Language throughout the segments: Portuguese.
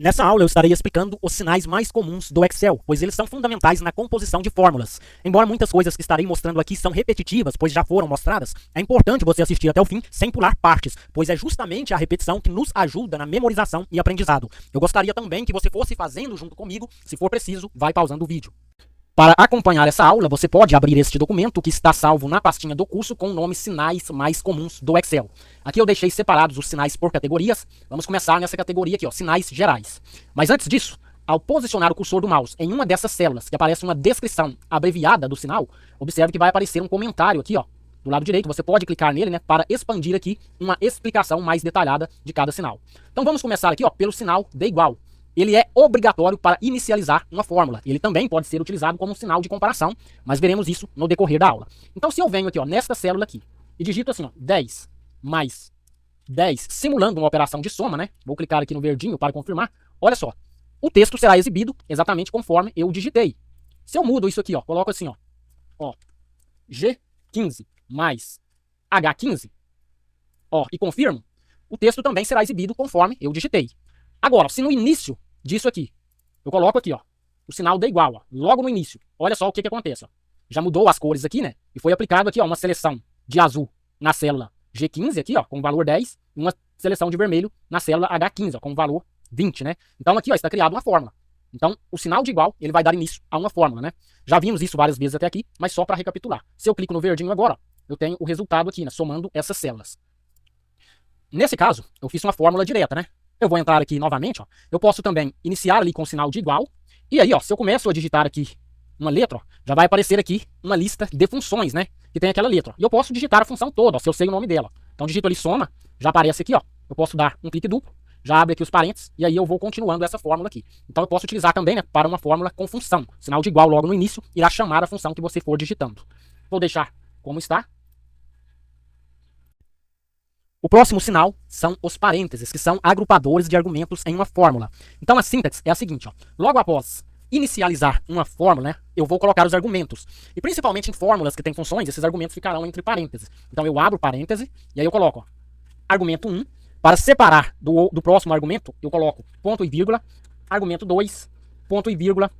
Nessa aula eu estarei explicando os sinais mais comuns do Excel, pois eles são fundamentais na composição de fórmulas. Embora muitas coisas que estarei mostrando aqui são repetitivas, pois já foram mostradas, é importante você assistir até o fim sem pular partes, pois é justamente a repetição que nos ajuda na memorização e aprendizado. Eu gostaria também que você fosse fazendo junto comigo, se for preciso, vai pausando o vídeo. Para acompanhar essa aula, você pode abrir este documento que está salvo na pastinha do curso com o nome Sinais Mais Comuns do Excel. Aqui eu deixei separados os sinais por categorias. Vamos começar nessa categoria aqui, ó, Sinais Gerais. Mas antes disso, ao posicionar o cursor do mouse em uma dessas células que aparece uma descrição abreviada do sinal, observe que vai aparecer um comentário aqui, ó, do lado direito. Você pode clicar nele, né, para expandir aqui uma explicação mais detalhada de cada sinal. Então vamos começar aqui, ó, pelo sinal de igual. Ele é obrigatório para inicializar uma fórmula. Ele também pode ser utilizado como um sinal de comparação, mas veremos isso no decorrer da aula. Então, se eu venho aqui, ó, nesta célula aqui, e digito assim, ó, 10 mais 10, simulando uma operação de soma, né? Vou clicar aqui no verdinho para confirmar. Olha só, o texto será exibido exatamente conforme eu digitei. Se eu mudo isso aqui, ó, coloco assim, ó, G15 mais H15, ó, e confirmo, o texto também será exibido conforme eu digitei. Agora, se no início disso aqui, eu coloco aqui, ó, o sinal de igual, ó, logo no início, olha só o que acontece, ó. Já mudou as cores aqui, né? E foi aplicado aqui, ó, uma seleção de azul na célula G15 aqui, ó, com o valor 10, e uma seleção de vermelho na célula H15, ó, com o valor 20, né? Então aqui, ó, está criada uma fórmula. Então, o sinal de igual, ele vai dar início a uma fórmula, né? Já vimos isso várias vezes até aqui, mas só para recapitular. Se eu clico no verdinho agora, ó, eu tenho o resultado aqui, né, somando essas células. Nesse caso, eu fiz uma fórmula direta, né? Eu vou entrar aqui novamente, ó. Eu posso também iniciar ali com o sinal de igual. E aí, ó, se eu começo a digitar aqui uma letra, ó, já vai aparecer aqui uma lista de funções, né? Que tem aquela letra. E eu posso digitar a função toda, ó, se eu sei o nome dela. Então, digito ali soma, já aparece aqui, ó. Eu posso dar um clique duplo, já abre aqui os parênteses, e aí eu vou continuando essa fórmula aqui. Então, eu posso utilizar também, né, para uma fórmula com função. Sinal de igual logo no início irá chamar a função que você for digitando. Vou deixar como está. O próximo sinal são os parênteses, que são agrupadores de argumentos em uma fórmula. Então a sintaxe é a seguinte, ó. Logo após inicializar uma fórmula, né, eu vou colocar os argumentos. E principalmente em fórmulas que têm funções, esses argumentos ficarão entre parênteses. Então eu abro parêntese e aí eu coloco, ó, argumento 1. Para separar do próximo argumento, eu coloco ponto e vírgula, argumento 2, ponto e vírgula,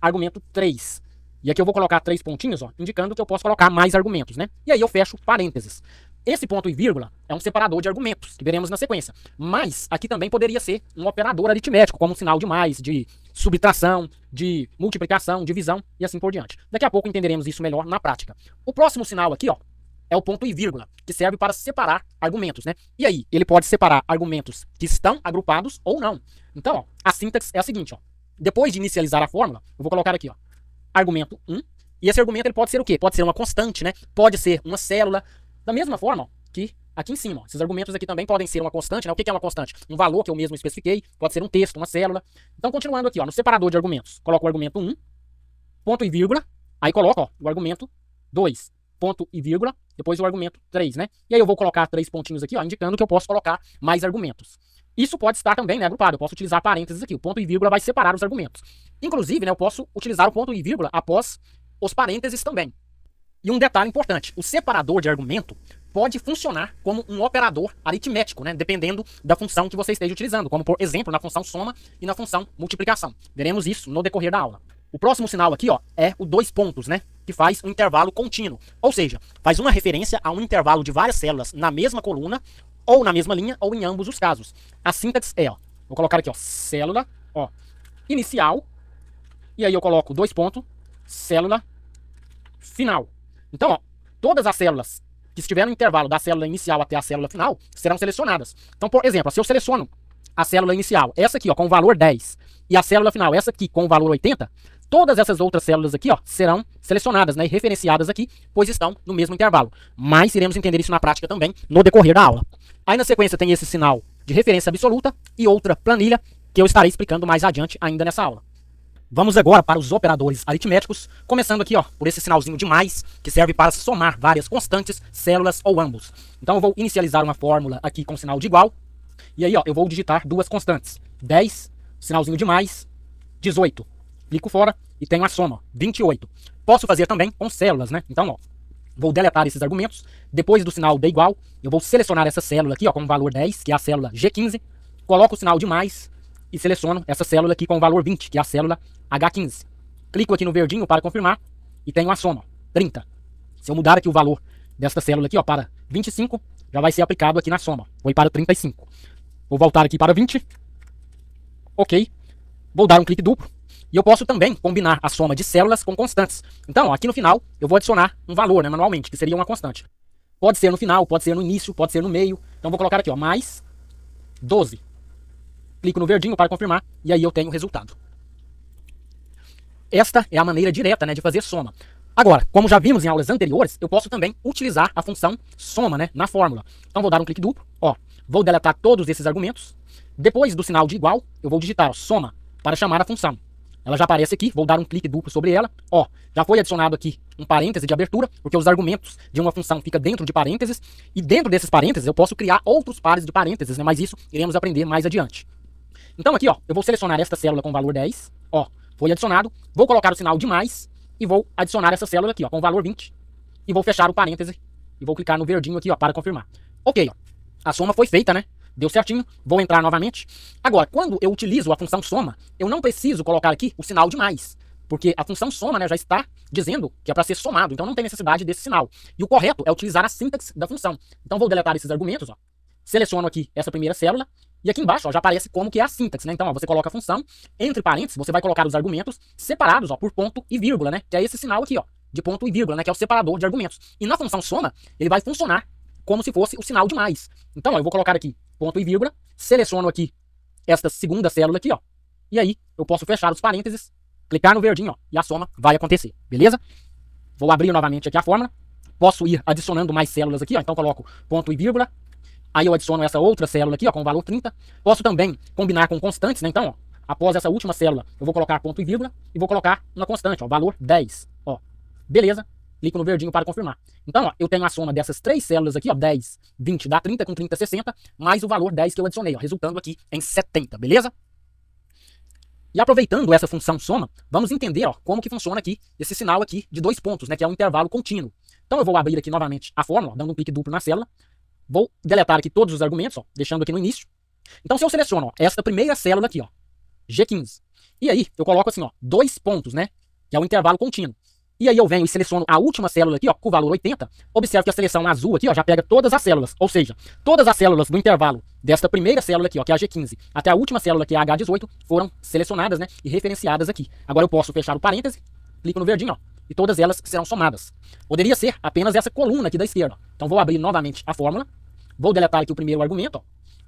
argumento 3. E aqui eu vou colocar 3 pontinhos, ó, indicando que eu posso colocar mais argumentos, né? E aí eu fecho parênteses. Esse ponto e vírgula é um separador de argumentos, que veremos na sequência. Mas aqui também poderia ser um operador aritmético, como um sinal de mais, de subtração, de multiplicação, divisão e assim por diante. Daqui a pouco entenderemos isso melhor na prática. O próximo sinal aqui, ó, é o ponto e vírgula, que serve para separar argumentos, né? E aí, ele pode separar argumentos que estão agrupados ou não. Então, ó, a sintaxe é a seguinte, ó. Depois de inicializar a fórmula, eu vou colocar aqui, ó, argumento 1. E esse argumento ele pode ser o quê? Pode ser uma constante, né? Pode ser uma célula. Da mesma forma, ó, que aqui em cima, ó, esses argumentos aqui também podem ser uma constante, né? O que é uma constante? Um valor que eu mesmo especifiquei, pode ser um texto, uma célula. Então, continuando aqui, ó, no separador de argumentos, coloco o argumento 1, ponto e vírgula, aí coloco, ó, o argumento 2, ponto e vírgula, depois o argumento 3, né? E aí eu vou colocar 3 pontinhos aqui, ó, indicando que eu posso colocar mais argumentos. Isso pode estar também, né, agrupado. Eu posso utilizar parênteses aqui. O ponto e vírgula vai separar os argumentos. Inclusive, né, eu posso utilizar o ponto e vírgula após os parênteses também. E um detalhe importante, o separador de argumento pode funcionar como um operador aritmético, né, dependendo da função que você esteja utilizando, como por exemplo na função soma e na função multiplicação. Veremos isso no decorrer da aula. O próximo sinal aqui, ó, é o 2 pontos, né, que faz um intervalo contínuo, ou seja, faz uma referência a um intervalo de várias células na mesma coluna, ou na mesma linha, ou em ambos os casos. A sintaxe é, ó, vou colocar aqui, ó, célula, ó, inicial, e aí eu coloco 2 pontos, célula final. Então, ó, todas as células que estiver no intervalo da célula inicial até a célula final serão selecionadas. Então, por exemplo, se eu seleciono a célula inicial, essa aqui, ó, com o valor 10, e a célula final, essa aqui com o valor 80, todas essas outras células aqui, ó, serão selecionadas, né, e referenciadas aqui, pois estão no mesmo intervalo. Mas iremos entender isso na prática também no decorrer da aula. Aí na sequência tem esse sinal de referência absoluta e outra planilha que eu estarei explicando mais adiante ainda nessa aula. Vamos agora para os operadores aritméticos, começando aqui, ó, por esse sinalzinho de mais, que serve para somar várias constantes, células ou ambos. Então eu vou inicializar uma fórmula aqui com sinal de igual, e aí, ó, eu vou digitar duas constantes, 10, sinalzinho de mais, 18. Clico fora e tenho a soma, 28. Posso fazer também com células, né? Então, ó, vou deletar esses argumentos, depois do sinal de igual, eu vou selecionar essa célula aqui, ó, com o valor 10, que é a célula G15, coloco o sinal de mais, e seleciono essa célula aqui com o valor 20, que é a célula H15. Clico aqui no verdinho para confirmar e tenho a soma, 30. Se eu mudar aqui o valor desta célula aqui, ó, para 25, já vai ser aplicado aqui na soma. Foi para 35. Vou voltar aqui para 20. Ok. Vou dar um clique duplo. E eu posso também combinar a soma de células com constantes. Então, ó, aqui no final, eu vou adicionar um valor, né, manualmente, que seria uma constante. Pode ser no final, pode ser no início, pode ser no meio. Então, vou colocar aqui, ó, mais 12. Clico no verdinho para confirmar e aí eu tenho o resultado. Esta é a maneira direta, né, de fazer soma. Agora, como já vimos em aulas anteriores, eu posso também utilizar a função soma, né, na fórmula. Então, vou dar um clique duplo, ó, vou deletar todos esses argumentos. Depois do sinal de igual, eu vou digitar, ó, soma para chamar a função. Ela já aparece aqui, vou dar um clique duplo sobre ela. Ó, já foi adicionado aqui um parêntese de abertura, porque os argumentos de uma função ficam dentro de parênteses. E dentro desses parênteses eu posso criar outros pares de parênteses, né? Mas isso iremos aprender mais adiante. Então aqui, ó, eu vou selecionar esta célula com o valor 10. Ó, foi adicionado. Vou colocar o sinal de mais e vou adicionar essa célula aqui, ó, com o valor 20. E vou fechar o parêntese e vou clicar no verdinho aqui, ó, para confirmar. Ok, ó, a soma foi feita, né? Deu certinho, vou entrar novamente. Agora, quando eu utilizo a função soma, eu não preciso colocar aqui o sinal de mais, porque a função soma, né, já está dizendo que é para ser somado, então não tem necessidade desse sinal. E o correto é utilizar a sintaxe da função. Então vou deletar esses argumentos, ó. Seleciono aqui essa primeira célula, e aqui embaixo, ó, já aparece como que é a sintaxe, né? Então, ó, você coloca a função, entre parênteses, você vai colocar os argumentos separados, ó, por ponto e vírgula, né? Que é esse sinal aqui, ó, de ponto e vírgula, né, que é o separador de argumentos. E na função soma, ele vai funcionar como se fosse o sinal de mais. Então, ó, eu vou colocar aqui ponto e vírgula, seleciono aqui esta segunda célula aqui, ó, e aí eu posso fechar os parênteses, clicar no verdinho, ó, e a soma vai acontecer, beleza? Vou abrir novamente aqui a fórmula, posso ir adicionando mais células aqui, ó, então coloco ponto e vírgula, aí eu adiciono essa outra célula aqui, ó, com o valor 30, posso também combinar com constantes, né, então, ó, após essa última célula, eu vou colocar ponto e vírgula, e vou colocar uma constante, ó, valor 10, ó, beleza? Clico no verdinho para confirmar. Então, ó, eu tenho a soma dessas três células aqui, ó, 10, 20 dá 30, com 30, 60, mais o valor 10 que eu adicionei, ó, resultando aqui em 70, beleza? E aproveitando essa função soma, vamos entender, ó, como que funciona aqui esse sinal aqui de 2 pontos, né, que é um intervalo contínuo. Então eu vou abrir aqui novamente a fórmula, ó, dando um clique duplo na célula, vou deletar aqui todos os argumentos, ó, deixando aqui no início. Então se eu seleciono, ó, esta primeira célula aqui, ó, G15, e aí eu coloco assim, ó, 2 pontos, né, que é um intervalo contínuo. E aí eu venho e seleciono a última célula aqui, ó, com o valor 80. Observe que a seleção azul aqui, ó, já pega todas as células. Ou seja, todas as células do intervalo desta primeira célula aqui, ó, que é a G15, até a última célula que é a H18, foram selecionadas, né, e referenciadas aqui. Agora eu posso fechar o parêntese, clico no verdinho, ó, e todas elas serão somadas. Poderia ser apenas essa coluna aqui da esquerda, ó. Então vou abrir novamente a fórmula, vou deletar aqui o primeiro argumento,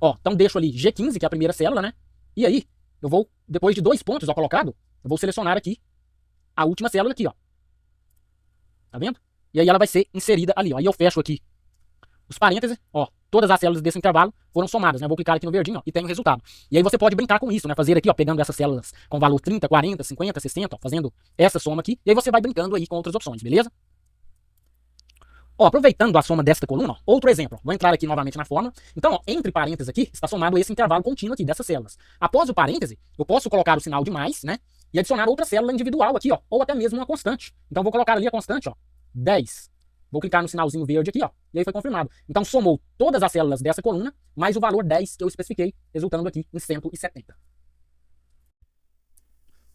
ó. Ó, então deixo ali G15, que é a primeira célula, né, e aí eu vou, depois de 2 pontos, ó, colocado, eu vou selecionar aqui a última célula aqui, ó. Tá vendo? E aí ela vai ser inserida ali, ó. Aí eu fecho aqui os parênteses, ó. Todas as células desse intervalo foram somadas, né? Vou clicar aqui no verdinho, ó, e tenho o resultado. E aí você pode brincar com isso, né? Fazer aqui, ó, pegando essas células com valor 30, 40, 50, 60, ó, fazendo essa soma aqui. E aí você vai brincando aí com outras opções, beleza? Ó, aproveitando a soma desta coluna, ó, outro exemplo. Vou entrar aqui novamente na fórmula. Então, ó, entre parênteses aqui, está somado esse intervalo contínuo aqui dessas células. Após o parêntese, eu posso colocar o sinal de mais, né? E adicionar outra célula individual aqui, ó, ou até mesmo uma constante. Então vou colocar ali a constante, ó, 10. Vou clicar no sinalzinho verde aqui, ó, e aí foi confirmado. Então somou todas as células dessa coluna, mais o valor 10 que eu especifiquei, resultando aqui em 170.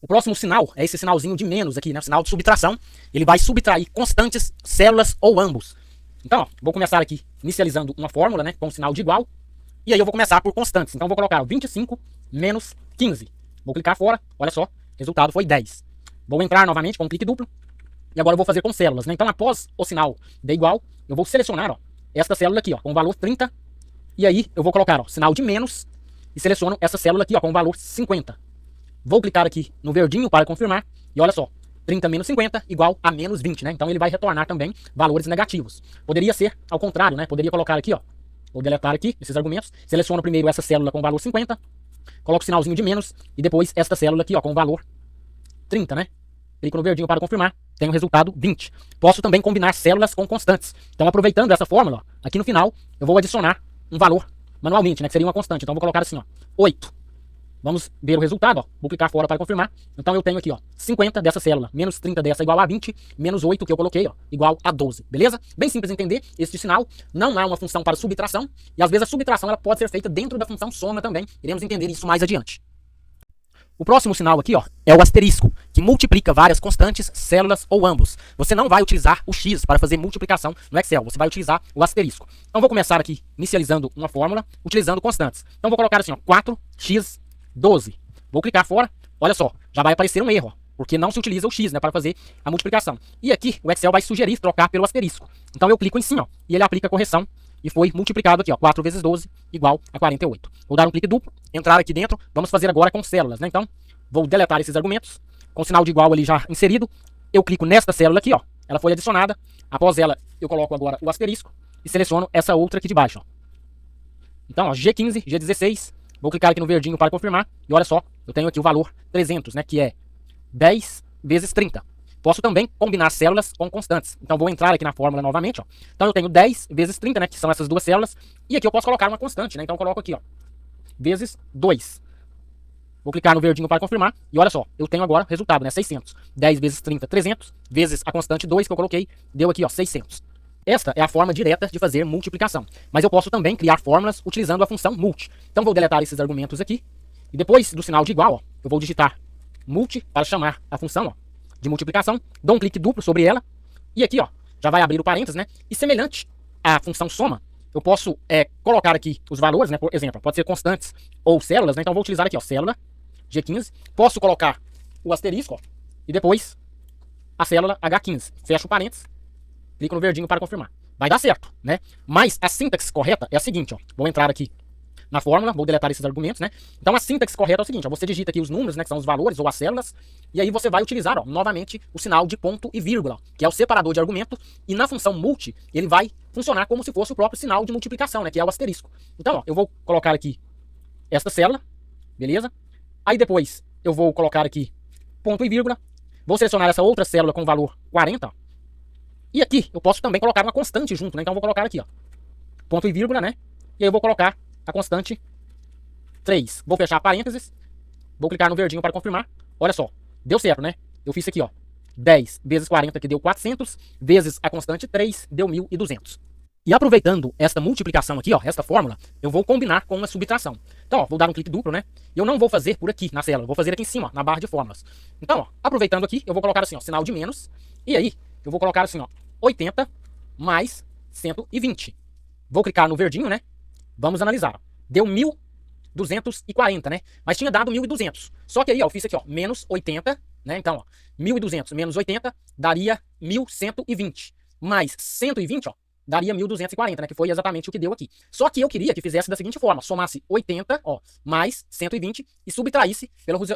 O próximo sinal é esse sinalzinho de menos aqui, né, o sinal de subtração. Ele vai subtrair constantes, células ou ambos. Então, ó, vou começar aqui inicializando uma fórmula, né, com o sinal de igual. E aí eu vou começar por constantes. Então vou colocar 25 menos 15. Vou clicar fora, olha só. Resultado foi 10. Vou entrar novamente com um clique duplo. E agora eu vou fazer com células, né? Então após o sinal de igual, eu vou selecionar, ó, esta célula aqui, ó, com o valor 30. E aí eu vou colocar, ó, sinal de menos. E seleciono essa célula aqui, ó, com o valor 50. Vou clicar aqui no verdinho para confirmar. E olha só, 30 menos 50 igual a menos 20, né? Então ele vai retornar também valores negativos. Poderia ser ao contrário, né? Poderia colocar aqui, ó. Vou deletar aqui esses argumentos. Seleciono primeiro essa célula com o valor 50. Coloco o sinalzinho de menos e depois esta célula aqui, ó, com o valor 30, né? Clico no verdinho para confirmar, tenho o resultado 20. Posso também combinar células com constantes. Então, aproveitando essa fórmula, ó, aqui no final, eu vou adicionar um valor manualmente, né, que seria uma constante. Então, eu vou colocar assim, ó, 8. Vamos ver o resultado, ó. Vou clicar fora para confirmar. Então, eu tenho aqui, ó, 50 dessa célula, menos 30 dessa igual a 20, menos 8 que eu coloquei, ó, igual a 12, beleza? Bem simples entender, este sinal não é uma função para subtração, e às vezes a subtração ela pode ser feita dentro da função soma também. Iremos entender isso mais adiante. O próximo sinal aqui, ó, é o asterisco, que multiplica várias constantes, células ou ambos. Você não vai utilizar o x para fazer multiplicação no Excel, você vai utilizar o asterisco. Então vou começar aqui inicializando uma fórmula, utilizando constantes. Então vou colocar assim, ó, 4x12. Vou clicar fora, olha só, já vai aparecer um erro, ó, porque não se utiliza o x, né, para fazer a multiplicação. E aqui o Excel vai sugerir trocar pelo asterisco. Então eu clico em cima, ó, e ele aplica a correção. E foi multiplicado aqui, ó, 4 vezes 12 igual a 48. Vou dar um clique duplo, entrar aqui dentro, vamos fazer agora com células, né? Então, vou deletar esses argumentos, com o sinal de igual ali já inserido. Eu clico nesta célula aqui, ó, ela foi adicionada. Após ela, eu coloco agora o asterisco e seleciono essa outra aqui de baixo, ó. Então, ó, G15, G16, vou clicar aqui no verdinho para confirmar. E olha só, eu tenho aqui o valor 300, né, que é 10 vezes 30. Posso também combinar células com constantes. Então, vou entrar aqui na fórmula novamente, ó. Então, eu tenho 10 vezes 30, né, que são essas duas células. E aqui eu posso colocar uma constante, né? Então, eu coloco aqui, ó, vezes 2. Vou clicar no verdinho para confirmar. E olha só, eu tenho agora o resultado, né, 600. 10 vezes 30, 300. Vezes a constante 2 que eu coloquei, deu aqui, ó, 600. Esta é a forma direta de fazer multiplicação. Mas eu posso também criar fórmulas utilizando a função multi. Então, vou deletar esses argumentos aqui. E depois do sinal de igual, ó, eu vou digitar multi para chamar a função, ó, de multiplicação, dou um clique duplo sobre ela, e aqui, ó, já vai abrir o parênteses, né? E semelhante à função soma, eu posso colocar aqui os valores, né? Por exemplo, pode ser constantes ou células, né? Então, vou utilizar aqui, ó, célula G15, posso colocar o asterisco, ó, e depois a célula H15, fecho o parênteses, clico no verdinho para confirmar. Vai dar certo, né? Mas a sintaxe correta é a seguinte, ó, vou entrar aqui na fórmula, vou deletar esses argumentos, né? Então a sintaxe correta é o seguinte, ó, você digita aqui os números, né, que são os valores ou as células, e aí você vai utilizar, ó, novamente o sinal de ponto e vírgula, que é o separador de argumento, e na função multi, ele vai funcionar como se fosse o próprio sinal de multiplicação, né, que é o asterisco. Então, ó, eu vou colocar aqui esta célula, beleza? Aí depois eu vou colocar aqui ponto e vírgula, vou selecionar essa outra célula com o valor 40, ó, e aqui eu posso também colocar uma constante junto, né? Então eu vou colocar aqui, ó, ponto e vírgula, né? E aí eu vou colocar a constante 3. Vou fechar parênteses. Vou clicar no verdinho para confirmar. Olha só, deu certo, né? Eu fiz aqui, ó, 10 vezes 40, que deu 400, vezes a constante 3, deu 1.200. E aproveitando esta multiplicação aqui, ó, esta fórmula, eu vou combinar com uma subtração. Então, ó, vou dar um clique duplo, né? E eu não vou fazer por aqui na célula, vou fazer aqui em cima, ó, na barra de fórmulas. Então, ó, aproveitando aqui, eu vou colocar assim, ó, sinal de menos. E aí, eu vou colocar assim, ó, 80 mais 120. Vou clicar no verdinho, né? Vamos analisar. Deu 1.240, né? Mas tinha dado 1.200. Só que aí, ó, eu fiz aqui, ó, menos 80, né? Então, ó, 1.200 menos 80 daria 1.120. Mais 120, ó, daria 1.240, né? Que foi exatamente o que deu aqui. Só que eu queria que fizesse da seguinte forma: somasse 80, ó, mais 120 e subtraísse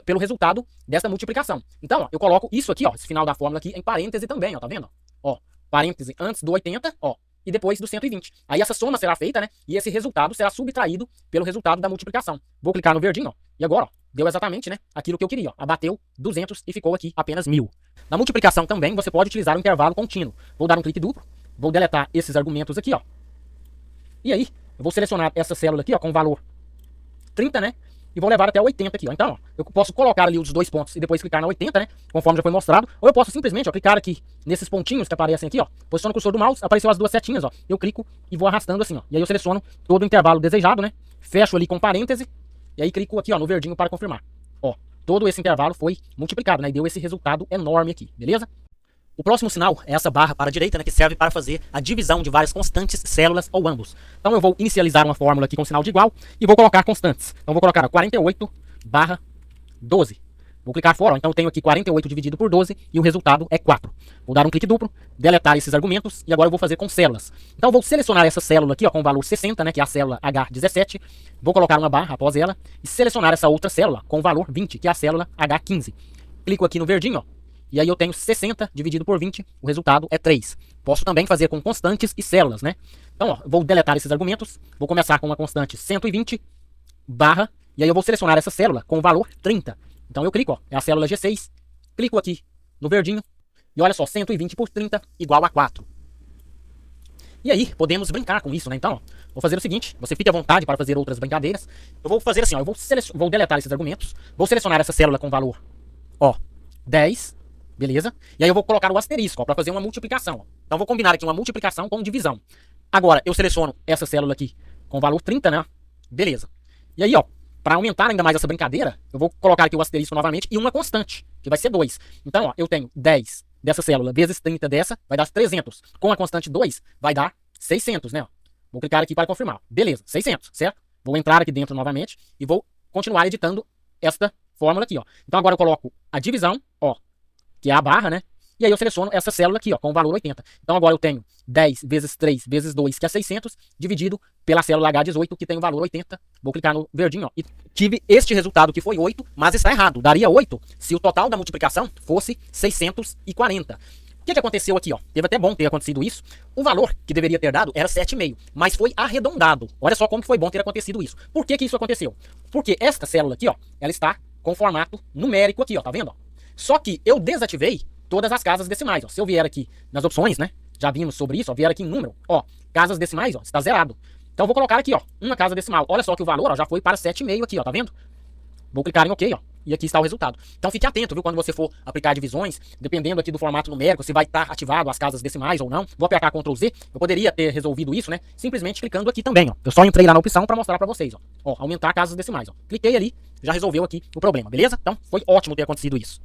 pelo resultado dessa multiplicação. Então, ó, eu coloco isso aqui, ó, esse final da fórmula aqui em parêntese também, ó, tá vendo? Ó, parêntese antes do 80, ó, e depois do 120. Aí essa soma será feita, né? E esse resultado será subtraído pelo resultado da multiplicação. Vou clicar no verdinho, ó, e agora, ó, deu exatamente, né, aquilo que eu queria, ó. Abateu 200 e ficou aqui apenas 1.000. Na multiplicação também você pode utilizar o intervalo contínuo. Vou dar um clique duplo, vou deletar esses argumentos aqui, ó. E aí, eu vou selecionar essa célula aqui, ó, com o valor 30, né? E vou levar até 80 aqui, ó. Então, ó, eu posso colocar ali os dois pontos e depois clicar na 80, né? Conforme já foi mostrado. Ou eu posso simplesmente, ó, clicar aqui nesses pontinhos que aparecem aqui, ó. Posiciono o cursor do mouse, apareceu as duas setinhas, ó. Eu clico e vou arrastando assim, ó. E aí eu seleciono todo o intervalo desejado, né? Fecho ali com parêntese. E aí clico aqui, ó, no verdinho para confirmar. Ó, todo esse intervalo foi multiplicado, né? E deu esse resultado enorme aqui, beleza? O próximo sinal é essa barra para a direita, né, que serve para fazer a divisão de várias constantes, células ou ambos. Então eu vou inicializar uma fórmula aqui com sinal de igual e vou colocar constantes. Então vou colocar 48 barra 12. Vou clicar fora, ó. Então eu tenho aqui 48 dividido por 12 e o resultado é 4. Vou dar um clique duplo, deletar esses argumentos e agora eu vou fazer com células. Então eu vou selecionar essa célula aqui, ó, com o valor 60, né, que é a célula H17. Vou colocar uma barra após ela e selecionar essa outra célula com o valor 20, que é a célula H15. Clico aqui no verdinho, ó. E aí eu tenho 60 dividido por 20, o resultado é 3. Posso também fazer com constantes e células, né? Então, ó, vou deletar esses argumentos, vou começar com uma constante 120, barra, e aí eu vou selecionar essa célula com o valor 30. Então eu clico, ó, é a célula G6, clico aqui no verdinho, e olha só, 120 por 30 igual a 4. E aí, podemos brincar com isso, né? Então, ó, vou fazer o seguinte, você fique à vontade para fazer outras brincadeiras. Eu vou fazer assim, ó, eu vou deletar esses argumentos, vou selecionar essa célula com valor, ó, 10, beleza? E aí eu vou colocar o asterisco, ó, para fazer uma multiplicação, ó. Então vou combinar aqui uma multiplicação com divisão. Agora eu seleciono essa célula aqui com o valor 30, né? Beleza. E aí, ó, para aumentar ainda mais essa brincadeira, eu vou colocar aqui o asterisco novamente e uma constante, que vai ser 2. Então, ó, eu tenho 10 dessa célula vezes 30 dessa, vai dar 300. Com a constante 2, vai dar 600, né? Ó. Vou clicar aqui para confirmar. Beleza, 600, certo? Vou entrar aqui dentro novamente e vou continuar editando esta fórmula aqui, ó. Então agora eu coloco a divisão, ó, que é a barra, né? E aí eu seleciono essa célula aqui, ó, com o valor 80. Então agora eu tenho 10 vezes 3 vezes 2, que é 600, dividido pela célula H18, que tem o valor 80. Vou clicar no verdinho, ó, e tive este resultado que foi 8, mas está errado. Daria 8 se o total da multiplicação fosse 640. O que aconteceu aqui, ó? Teve até bom ter acontecido isso. O valor que deveria ter dado era 7,5, mas foi arredondado. Olha só como que foi bom ter acontecido isso. Por que que isso aconteceu? Porque esta célula aqui, ó, ela está com formato numérico aqui, ó, tá vendo? Ó? Só que eu desativei todas as casas decimais, ó. Se eu vier aqui nas opções, né, já vimos sobre isso, ó, vier aqui em número, ó, casas decimais, ó, está zerado. Então eu vou colocar aqui, ó, uma casa decimal. Olha só que o valor, ó, já foi para 7,5 aqui, ó, tá vendo? Vou clicar em OK, ó, e aqui está o resultado. Então fique atento, viu, quando você for aplicar divisões, dependendo aqui do formato numérico, se vai estar ativado as casas decimais ou não. Vou apertar Ctrl Z, eu poderia ter resolvido isso, né, simplesmente clicando aqui também, ó. Eu só entrei lá na opção para mostrar para vocês, ó. Ó, aumentar casas decimais, ó. Cliquei ali, já resolveu aqui o problema, beleza? Então foi ótimo ter acontecido isso.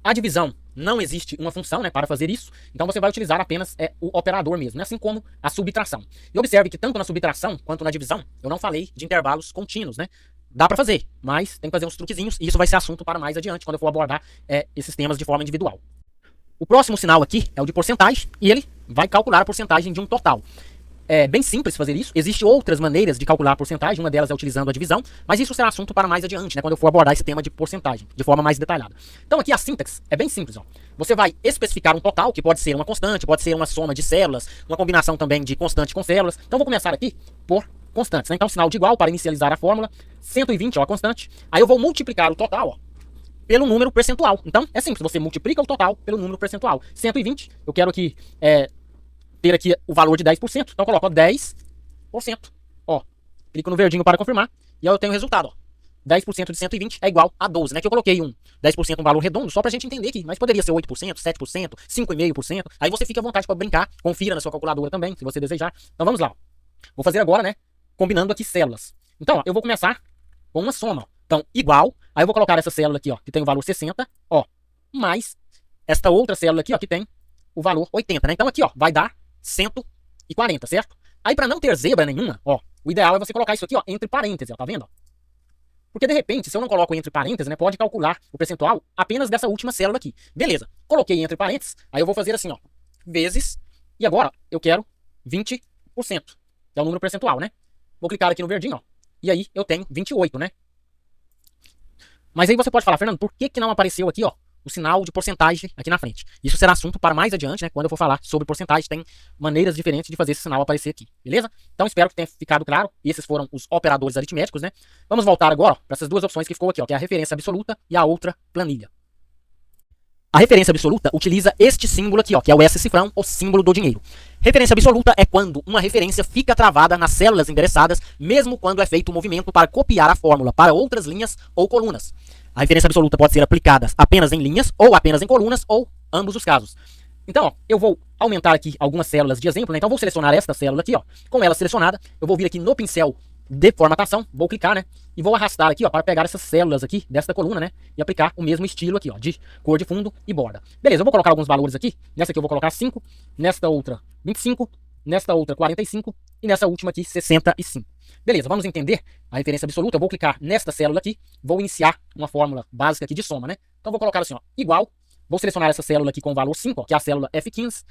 A divisão não existe uma função, né, para fazer isso, então você vai utilizar apenas o operador mesmo, né, assim como a subtração. E observe que tanto na subtração quanto na divisão, eu não falei de intervalos contínuos, né? Dá para fazer, mas tem que fazer uns truquezinhos e isso vai ser assunto para mais adiante, quando eu for abordar esses temas de forma individual. O próximo sinal aqui é o de porcentagem e ele vai calcular a porcentagem de um total. É bem simples fazer isso. Existem outras maneiras de calcular a porcentagem, uma delas é utilizando a divisão, mas isso será assunto para mais adiante, né, quando eu for abordar esse tema de porcentagem, de forma mais detalhada. Então aqui a sintaxe é bem simples, ó. Você vai especificar um total, que pode ser uma constante, pode ser uma soma de células, uma combinação também de constante com células. Então vou começar aqui por constantes, né? Então sinal de igual para inicializar a fórmula, 120, ó, a constante. Aí eu vou multiplicar o total, ó, pelo número percentual. Então é simples, você multiplica o total pelo número percentual. 120, eu quero que ter aqui o valor de 10%, então eu coloco, ó, 10%, ó, clico no verdinho para confirmar, e aí eu tenho o resultado, ó, 10% de 120 é igual a 12, né, que eu coloquei 10% um valor redondo, só pra gente entender aqui, mas poderia ser 8%, 7%, 5,5%, aí você fica à vontade para brincar, confira na sua calculadora também, se você desejar. Então vamos lá, ó. Vou fazer agora, né, combinando aqui células. Então, ó, eu vou começar com uma soma, ó. Então, igual, aí eu vou colocar essa célula aqui, ó, que tem o valor 60, ó, mais esta outra célula aqui, ó, que tem o valor 80, né, então aqui, ó, vai dar 140, certo? Aí para não ter zebra nenhuma, ó, o ideal é você colocar isso aqui, ó, entre parênteses, ó, tá vendo? Ó? Porque de repente, se eu não coloco entre parênteses, né, pode calcular o percentual apenas dessa última célula aqui. Beleza, coloquei entre parênteses, aí eu vou fazer assim, ó, vezes, e agora eu quero 20%, que é o número percentual, né? Vou clicar aqui no verdinho, ó, e aí eu tenho 28, né? Mas aí você pode falar, Fernando, por que que não apareceu aqui, ó, o sinal de porcentagem aqui na frente? Isso será assunto para mais adiante, né? Quando eu for falar sobre porcentagem, tem maneiras diferentes de fazer esse sinal aparecer aqui, beleza? Então espero que tenha ficado claro. Esses foram os operadores aritméticos, né? Vamos voltar agora para essas duas opções que ficou aqui, ó, que é a referência absoluta e a outra planilha. A referência absoluta utiliza este símbolo aqui, ó, que é o S-cifrão, o símbolo do dinheiro. Referência absoluta é quando uma referência fica travada nas células endereçadas, mesmo quando é feito o movimento para copiar a fórmula para outras linhas ou colunas. A referência absoluta pode ser aplicada apenas em linhas, ou apenas em colunas, ou ambos os casos. Então, ó, eu vou aumentar aqui algumas células de exemplo, né? Então, vou selecionar esta célula aqui, ó. Com ela selecionada, eu vou vir aqui no pincel de formatação, vou clicar, né? E vou arrastar aqui, ó, para pegar essas células aqui desta coluna, né? E aplicar o mesmo estilo aqui, ó, de cor de fundo e borda. Beleza, eu vou colocar alguns valores aqui. Nessa aqui eu vou colocar 5, nesta outra 25, nesta outra 45 e nessa última aqui 65. Beleza, vamos entender a referência absoluta. Eu vou clicar nesta célula aqui, vou iniciar uma fórmula básica aqui de soma, né? Então vou colocar assim, ó, igual, vou selecionar essa célula aqui com o valor 5, ó, que é a célula F15,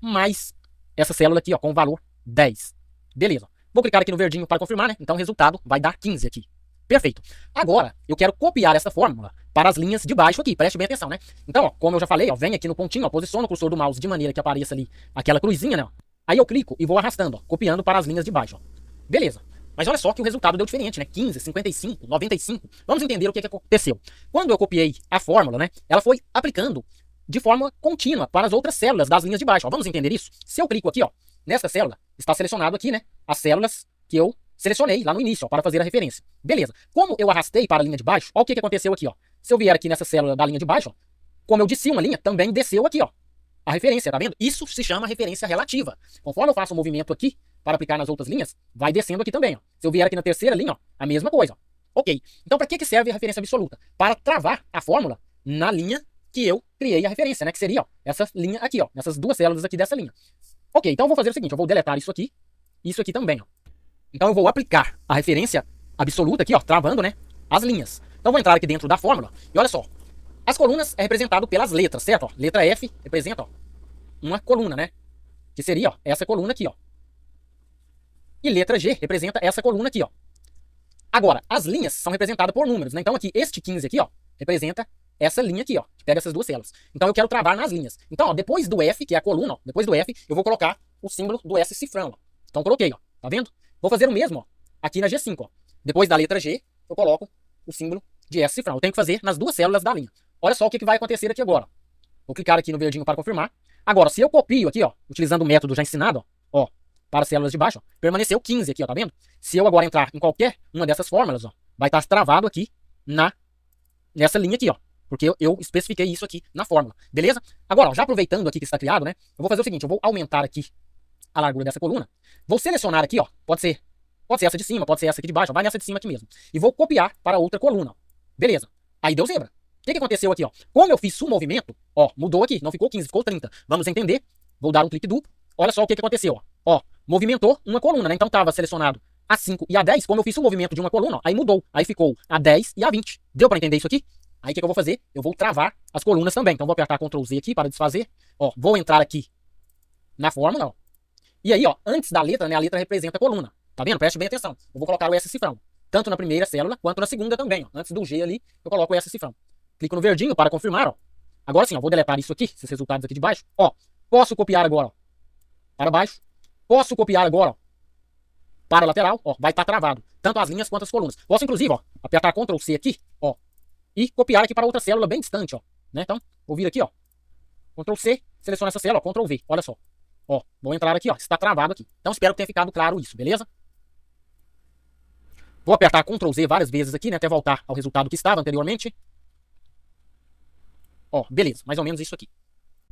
mais essa célula aqui, ó, com o valor 10. Beleza. Vou clicar aqui no verdinho para confirmar, né? Então o resultado vai dar 15 aqui. Perfeito. Agora, eu quero copiar essa fórmula para as linhas de baixo aqui. Preste bem atenção, né? Então, ó, como eu já falei, ó, vem aqui no pontinho, ó, posiciona o cursor do mouse de maneira que apareça ali aquela cruzinha, né? Ó. Aí eu clico e vou arrastando, ó, copiando para as linhas de baixo, ó. Beleza. Mas olha só que o resultado deu diferente, né? 15, 55, 95. Vamos entender o que aconteceu. Quando eu copiei a fórmula, né? Ela foi aplicando de forma contínua para as outras células das linhas de baixo. Ó. Vamos entender isso? Se eu clico aqui, ó, nessa célula, está selecionado aqui, né? As células que eu selecionei lá no início, ó, para fazer a referência. Beleza. Como eu arrastei para a linha de baixo, ó, o que aconteceu aqui, ó. Se eu vier aqui nessa célula da linha de baixo, ó, como eu desci uma linha, também desceu aqui, ó, a referência, tá vendo? Isso se chama referência relativa. Conforme eu faço o movimento aqui, para aplicar nas outras linhas, vai descendo aqui também, ó. Se eu vier aqui na terceira linha, ó, a mesma coisa, ó. Ok. Então, para que serve a referência absoluta? Para travar a fórmula na linha que eu criei a referência, né? Que seria, ó, essa linha aqui, ó, essas duas células aqui dessa linha. Ok, então eu vou fazer o seguinte, eu vou deletar isso aqui também, ó. Então eu vou aplicar a referência absoluta aqui, ó, travando, né, as linhas. Então eu vou entrar aqui dentro da fórmula e olha só. As colunas é representado pelas letras, certo? Ó, letra F representa, ó, uma coluna, né? Que seria, ó, essa coluna aqui, ó. E letra G representa essa coluna aqui, ó. Agora, as linhas são representadas por números, né? Então aqui, este 15 aqui, ó, representa essa linha aqui, ó, que pega essas duas células. Então eu quero travar nas linhas. Então, ó, depois do F, que é a coluna, ó, depois do F, eu vou colocar o símbolo do S cifrão, ó. Então coloquei, ó, tá vendo? Vou fazer o mesmo, ó, aqui na G5, ó. Depois da letra G, eu coloco o símbolo de S cifrão. Eu tenho que fazer nas duas células da linha. Olha só o que vai acontecer aqui agora. Vou clicar aqui no verdinho para confirmar. Agora, se eu copio aqui, ó, utilizando o método já ensinado, ó, para as células de baixo, ó, permaneceu 15 aqui, ó, tá vendo? Se eu agora entrar em qualquer uma dessas fórmulas, ó, vai estar travado aqui nessa linha aqui, ó. Porque eu especifiquei isso aqui na fórmula, beleza? Agora, ó, já aproveitando aqui que está criado, né? Eu vou fazer o seguinte, eu vou aumentar aqui a largura dessa coluna. Vou selecionar aqui, ó, pode ser essa de cima, pode ser essa aqui de baixo, ó, vai nessa de cima aqui mesmo. E vou copiar para outra coluna, ó. Beleza. Aí deu zebra. O que aconteceu aqui, ó? Como eu fiz o movimento, ó, mudou aqui, não ficou 15, ficou 30. Vamos entender. Vou dar um clique duplo. Olha só o que aconteceu, ó. Ó, movimentou uma coluna, né? Então estava selecionado a 5 e a 10. Como eu fiz o movimento de uma coluna, ó, aí mudou. Aí ficou a 10 e a 20. Deu para entender isso aqui? Aí o que eu vou fazer? Eu vou travar as colunas também. Então vou apertar Ctrl Z aqui para desfazer. Ó, vou entrar aqui na fórmula, ó. E aí, ó, antes da letra, né, a letra representa a coluna. Tá vendo? Preste bem atenção. Eu vou colocar o S cifrão. Tanto na primeira célula, quanto na segunda também, ó. Antes do G ali, eu coloco o S cifrão. Clico no verdinho para confirmar, ó. Agora sim, ó, vou deletar isso aqui, esses resultados aqui de baixo. Ó, posso copiar agora, ó, para baixo. Posso copiar agora, ó, para a lateral, ó, vai estar travado. Tanto as linhas quanto as colunas. Posso, inclusive, ó, apertar Ctrl C aqui, ó, e copiar aqui para outra célula bem distante, ó. Né? Então, vou vir aqui, ó. Ctrl C, selecionar essa célula, ó, Ctrl V. Olha só. Ó, vou entrar aqui, ó. Está travado aqui. Então, espero que tenha ficado claro isso, beleza? Vou apertar Ctrl Z várias vezes aqui, né? Até voltar ao resultado que estava anteriormente. Ó, beleza. Mais ou menos isso aqui.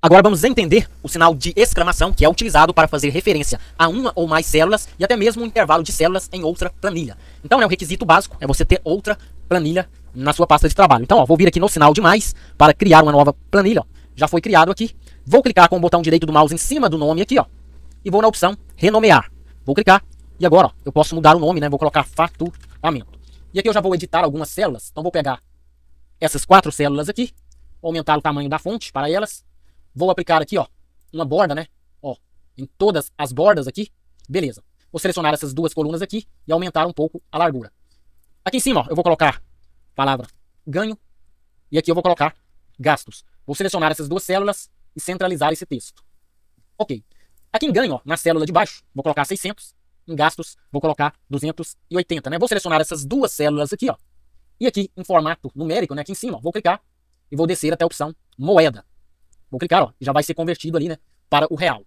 Agora vamos entender o sinal de exclamação, que é utilizado para fazer referência a uma ou mais células e até mesmo um intervalo de células em outra planilha. Então, né, o requisito básico é você ter outra planilha na sua pasta de trabalho. Então, ó, vou vir aqui no sinal de mais para criar uma nova planilha. Ó. Já foi criado aqui. Vou clicar com o botão direito do mouse em cima do nome aqui, ó, e vou na opção renomear. Vou clicar e agora, ó, eu posso mudar o nome, né? Vou colocar faturamento. E aqui eu já vou editar algumas células. Então, vou pegar essas 4 células aqui, vou aumentar o tamanho da fonte para elas. Vou aplicar aqui, ó, uma borda, né? Ó, em todas as bordas aqui. Beleza. Vou selecionar essas duas colunas aqui e aumentar um pouco a largura. Aqui em cima, ó, eu vou colocar a palavra ganho. E aqui eu vou colocar gastos. Vou selecionar essas duas células e centralizar esse texto. Ok. Aqui em ganho, ó, na célula de baixo, vou colocar 600. Em gastos, vou colocar 280, né? Vou selecionar essas duas células aqui, ó. E aqui, em formato numérico, né? Aqui em cima, ó, vou clicar e vou descer até a opção moeda. Vou clicar, ó, e já vai ser convertido ali, né, para o real.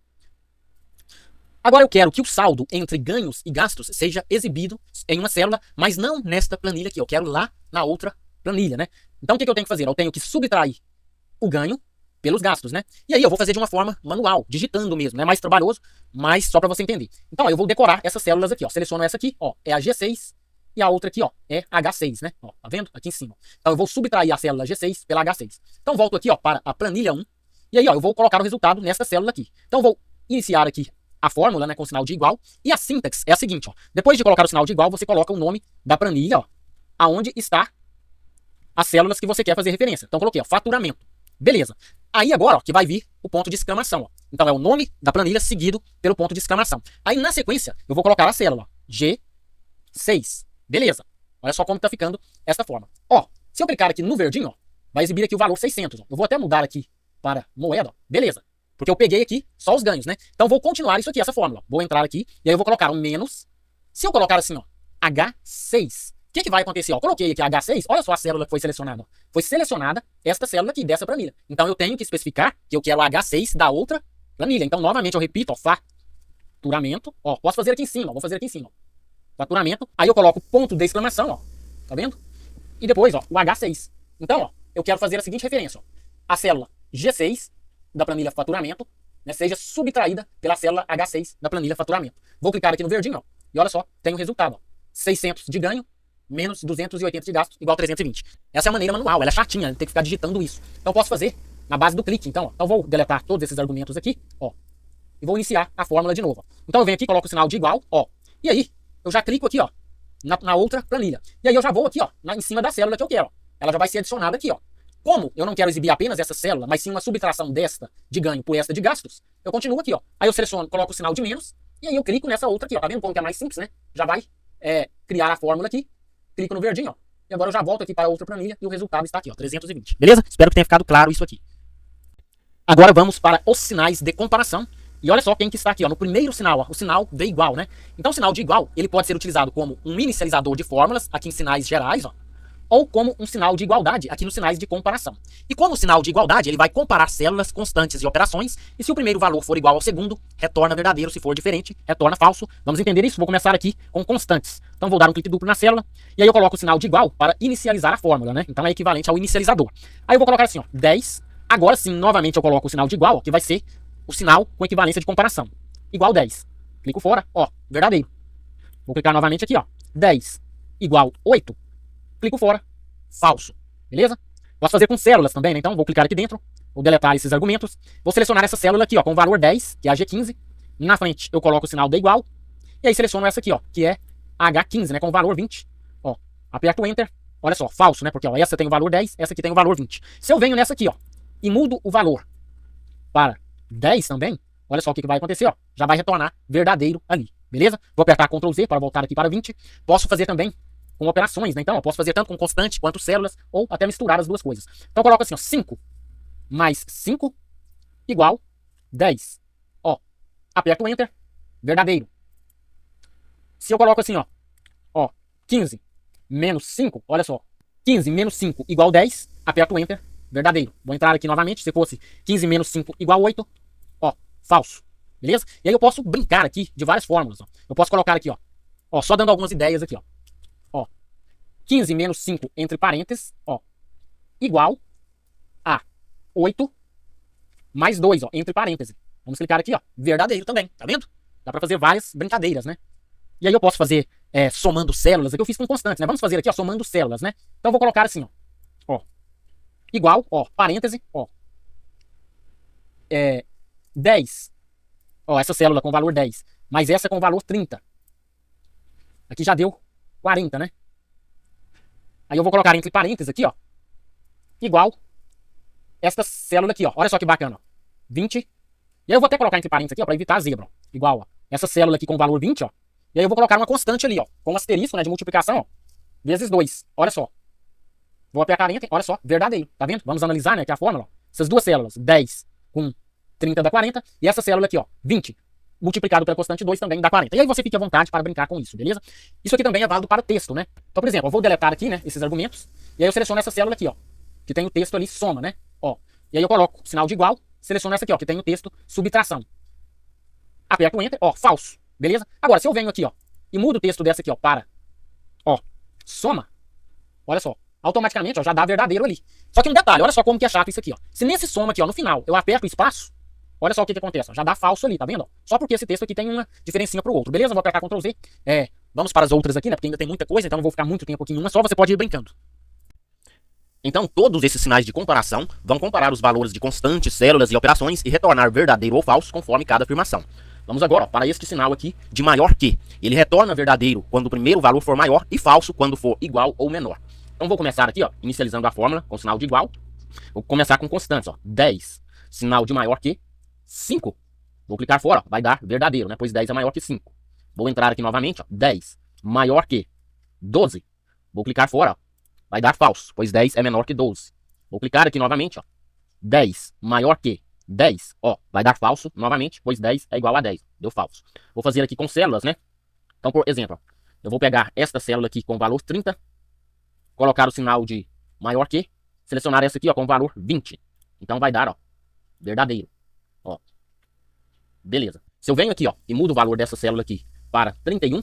Agora eu quero que o saldo entre ganhos e gastos seja exibido em uma célula, mas não nesta planilha aqui. Eu quero lá na outra planilha, né? Então o que eu tenho que fazer? Eu tenho que subtrair o ganho pelos gastos, né? E aí eu vou fazer de uma forma manual, digitando mesmo, né? Mais trabalhoso, mas só para você entender. Então ó, eu vou decorar essas células aqui, ó. Seleciono essa aqui, ó, é a G6 e a outra aqui, ó, é H6, né? Ó, tá vendo? Aqui em cima. Então eu vou subtrair a célula G6 pela H6. Então volto aqui, ó, para a planilha 1. E aí, ó, eu vou colocar o resultado nessa célula aqui. Então, vou iniciar aqui a fórmula, né, com o sinal de igual. E a sintaxe é a seguinte, ó. Depois de colocar o sinal de igual, você coloca o nome da planilha, ó, aonde está as células que você quer fazer referência. Então, coloquei, ó, faturamento. Beleza. Aí, agora, ó, que vai vir o ponto de exclamação, ó. Então, é o nome da planilha seguido pelo ponto de exclamação. Aí, na sequência, eu vou colocar a célula, ó, G6. Beleza. Olha só como tá ficando essa forma. Ó, se eu clicar aqui no verdinho, ó, vai exibir aqui o valor 600. Ó. Eu vou até mudar aqui para moeda, ó. Beleza. Porque eu peguei aqui só os ganhos, né? Então vou continuar isso aqui, essa fórmula. Ó. Vou entrar aqui e aí eu vou colocar um menos. Se eu colocar assim, ó, H6, o que vai acontecer? Ó, coloquei aqui H6, olha só a célula que foi selecionada. Ó. Foi selecionada esta célula aqui, dessa planilha. Então eu tenho que especificar que eu quero H6 da outra planilha. Então novamente eu repito, ó, faturamento. Ó, posso fazer aqui em cima, ó, vou fazer aqui em cima. Ó. Faturamento. Aí eu coloco ponto de exclamação, ó. Tá vendo? E depois, ó, o H6. Então, ó, eu quero fazer a seguinte referência, ó. A célula G6 da planilha faturamento né, seja subtraída pela célula H6 da planilha faturamento. Vou clicar aqui no verdinho, ó, e olha só, tem o resultado, ó, 600 de ganho menos 280 de gasto igual 320. Essa é a maneira manual, ela é chatinha, tem que ficar digitando isso. Então eu posso fazer na base do clique. Então, ó, então vou deletar todos esses argumentos aqui, ó, e vou iniciar a fórmula de novo. Ó. Então eu venho aqui, coloco o sinal de igual, ó, e aí eu já clico aqui, ó, na outra planilha. E aí eu já vou aqui, ó, em cima da célula que eu quero. Ó. Ela já vai ser adicionada aqui, ó. Como eu não quero exibir apenas essa célula, mas sim uma subtração desta de ganho por esta de gastos, eu continuo aqui, ó. Aí eu seleciono, coloco o sinal de menos, e aí eu clico nessa outra aqui, ó. Tá vendo como que é mais simples, né? Já vai criar a fórmula aqui, clico no verdinho, ó. E agora eu já volto aqui para a outra planilha e o resultado está aqui, ó, 320. Beleza? Espero que tenha ficado claro isso aqui. Agora vamos para os sinais de comparação. E olha só quem que está aqui, ó, no primeiro sinal, ó, o sinal de igual, né? Então o sinal de igual, ele pode ser utilizado como um inicializador de fórmulas, aqui em sinais gerais, ó, ou como um sinal de igualdade, aqui nos sinais de comparação. E como sinal de igualdade, ele vai comparar células, constantes e operações, e se o primeiro valor for igual ao segundo, retorna verdadeiro, se for diferente, retorna falso. Vamos entender isso? Vou começar aqui com constantes. Então vou dar um clique duplo na célula, e aí eu coloco o sinal de igual para inicializar a fórmula, né? Então é equivalente ao inicializador. Aí eu vou colocar assim, ó, 10, agora sim, novamente eu coloco o sinal de igual, ó, que vai ser o sinal com equivalência de comparação. Igual 10. Clico fora, ó, verdadeiro. Vou clicar novamente aqui, ó, 10 igual 8. Clico fora, falso. Beleza? Posso fazer com células também, né? Então vou clicar aqui dentro, vou deletar esses argumentos, vou selecionar essa célula aqui, ó, com o valor 10, que é a G15. Na frente eu coloco o sinal de igual, e aí seleciono essa aqui, ó, que é H15, né, com o valor 20. Ó, aperto o Enter. Olha só, falso, né? Porque ó, essa tem o valor 10, essa aqui tem o valor 20. Se eu venho nessa aqui, ó, e mudo o valor para 10 também, olha só o que vai acontecer, ó. Já vai retornar verdadeiro ali, beleza? Vou apertar Ctrl Z para voltar aqui para 20. Posso fazer também com operações, né? Então, eu posso fazer tanto com constante quanto células, ou até misturar as duas coisas. Então, eu coloco assim, ó, 5 mais 5 igual 10. Ó, aperto o Enter, verdadeiro. Se eu coloco assim, ó, 15 menos 5, olha só, 15 menos 5 igual 10, aperto o Enter, verdadeiro. Vou entrar aqui novamente, se fosse 15 menos 5 igual 8, ó, falso. Beleza? E aí eu posso brincar aqui de várias fórmulas, ó. Eu posso colocar aqui, ó, só dando algumas ideias aqui, ó. 15 menos 5 entre parênteses, ó, igual a 8 mais 2, ó, entre parênteses. Vamos clicar aqui, ó, verdadeiro também, tá vendo? Dá pra fazer várias brincadeiras, né? E aí eu posso fazer somando células, aqui eu fiz com constantes, né? Vamos fazer aqui, ó, somando células, né? Então eu vou colocar assim, ó, igual, ó, parêntese, ó, 10, ó, essa célula com valor 10, mais essa com valor 30. Aqui já deu 40, né? Aí eu vou colocar entre parênteses aqui, ó, igual esta célula aqui, ó. Olha só que bacana, ó. 20. E aí eu vou até colocar entre parênteses aqui, ó, para evitar a zebra, ó. Igual, ó, essa célula aqui com valor 20, ó. E aí eu vou colocar uma constante ali, ó, com um asterisco, né, de multiplicação, ó, vezes 2. Olha só. Vou apertar Enter, olha só, verdadeiro, tá vendo? Vamos analisar, né, aqui a fórmula, ó. Essas duas células, 10 com 30 dá 40, e essa célula aqui, ó, 20 multiplicado pela constante 2 também dá 40. E aí você fica à vontade para brincar com isso, beleza? Isso aqui também é válido para o texto, né? Então, por exemplo, eu vou deletar aqui, né, esses argumentos, e aí eu seleciono essa célula aqui, ó, que tem o texto ali, soma, né? Ó, e aí eu coloco o sinal de igual, seleciono essa aqui, ó, que tem o texto subtração. Aperto o Enter, ó, falso, beleza? Agora, se eu venho aqui, ó, e mudo o texto dessa aqui, ó, para, ó, soma, olha só, automaticamente, ó, já dá verdadeiro ali. Só que um detalhe, olha só como que é chato isso aqui, ó. Se nesse soma aqui, ó, no final, eu aperto o espaço, olha só o que acontece, ó, já dá falso ali, tá vendo? Ó? Só porque esse texto aqui tem uma diferencinha pro outro, beleza? Vou apertar Ctrl Z, vamos para as outras aqui, né, porque ainda tem muita coisa, então não vou ficar muito tempo aqui em uma só, você pode ir brincando. Então, todos esses sinais de comparação vão comparar os valores de constantes, células e operações e retornar verdadeiro ou falso conforme cada afirmação. Vamos agora, ó, para este sinal aqui de maior que. Ele retorna verdadeiro quando o primeiro valor for maior e falso quando for igual ou menor. Então, vou começar aqui, ó, inicializando a fórmula com sinal de igual. Vou começar com constantes, ó, 10, sinal de maior que 5. Vou clicar fora, ó, vai dar verdadeiro, né, pois 10 é maior que 5. Vou entrar aqui novamente, ó, 10 maior que 12. Vou clicar fora, ó, vai dar falso, pois 10 é menor que 12. Vou clicar aqui novamente, ó, 10 maior que 10, ó, vai dar falso novamente, pois 10 é igual a 10. Deu falso. Vou fazer aqui com células, né? Então, por exemplo, ó, eu vou pegar esta célula aqui com valor 30, colocar o sinal de maior que, selecionar essa aqui, ó, com valor 20. Então vai dar, ó, verdadeiro. Ó. Beleza. Se eu venho aqui, ó, e mudo o valor dessa célula aqui para 31,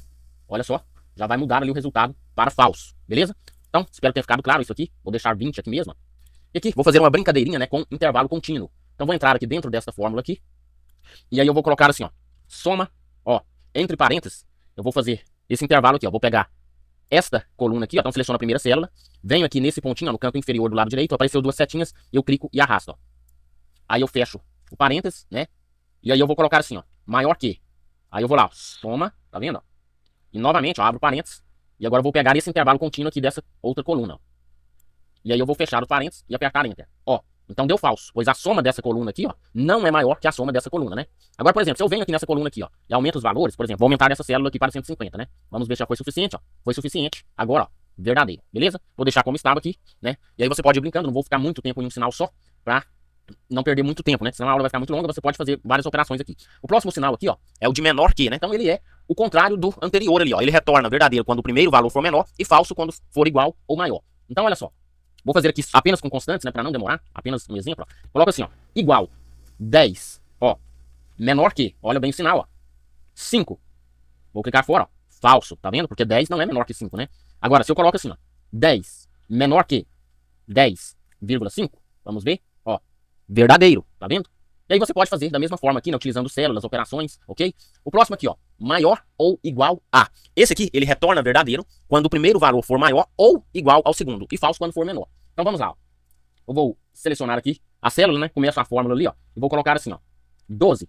olha só, já vai mudar ali o resultado para falso. Beleza? Então, espero ter ficado claro isso aqui. Vou deixar 20 aqui mesmo. E aqui, vou fazer uma brincadeirinha, né, com intervalo contínuo. Então, vou entrar aqui dentro dessa fórmula aqui. E aí eu vou colocar assim, ó, soma, ó, entre parênteses, eu vou fazer esse intervalo aqui, ó, vou pegar esta coluna aqui, ó, então seleciono a primeira célula, venho aqui nesse pontinho, ó, no canto inferior do lado direito, apareceu duas setinhas, eu clico e arrasto, ó. Aí eu fecho o parênteses, né? E aí eu vou colocar assim, ó, maior que. Aí eu vou lá, ó, soma, tá vendo, ó? E novamente, ó, abro parênteses, e agora eu vou pegar esse intervalo contínuo aqui dessa outra coluna, ó. E aí eu vou fechar o parênteses e apertar Enter, ó. Então deu falso, pois a soma dessa coluna aqui, ó, não é maior que a soma dessa coluna, né? Agora, por exemplo, se eu venho aqui nessa coluna aqui, ó, e aumento os valores, por exemplo, vou aumentar essa célula aqui para 150, né? Vamos ver se já foi suficiente, ó. Foi suficiente. Agora, ó, verdadeiro, beleza? Vou deixar como estava aqui, né? E aí você pode ir brincando, não vou ficar muito tempo em um sinal só, pra não perder muito tempo, né? Senão a aula vai ficar muito longa, você pode fazer várias operações aqui. O próximo sinal aqui, ó, é o de menor que, né? Então ele é o contrário do anterior ali, ó. Ele retorna verdadeiro quando o primeiro valor for menor e falso quando for igual ou maior. Então, olha só. Vou fazer aqui apenas com constantes, né, para não demorar. Apenas um exemplo, ó. Coloca assim, ó, igual 10, ó, menor que, olha bem o sinal, ó, 5. Vou clicar fora, ó, falso, tá vendo? Porque 10 não é menor que 5, né? Agora, se eu coloco assim, ó, 10 menor que 10,5, vamos ver, ó, verdadeiro, tá vendo? E aí você pode fazer da mesma forma aqui, né, utilizando células, operações, ok? O próximo aqui, ó, maior ou igual a. Esse aqui, ele retorna verdadeiro quando o primeiro valor for maior ou igual ao segundo, e falso quando for menor. Então vamos lá, ó. Eu vou selecionar aqui a célula, né, começo a fórmula ali, ó, e vou colocar assim, ó, 12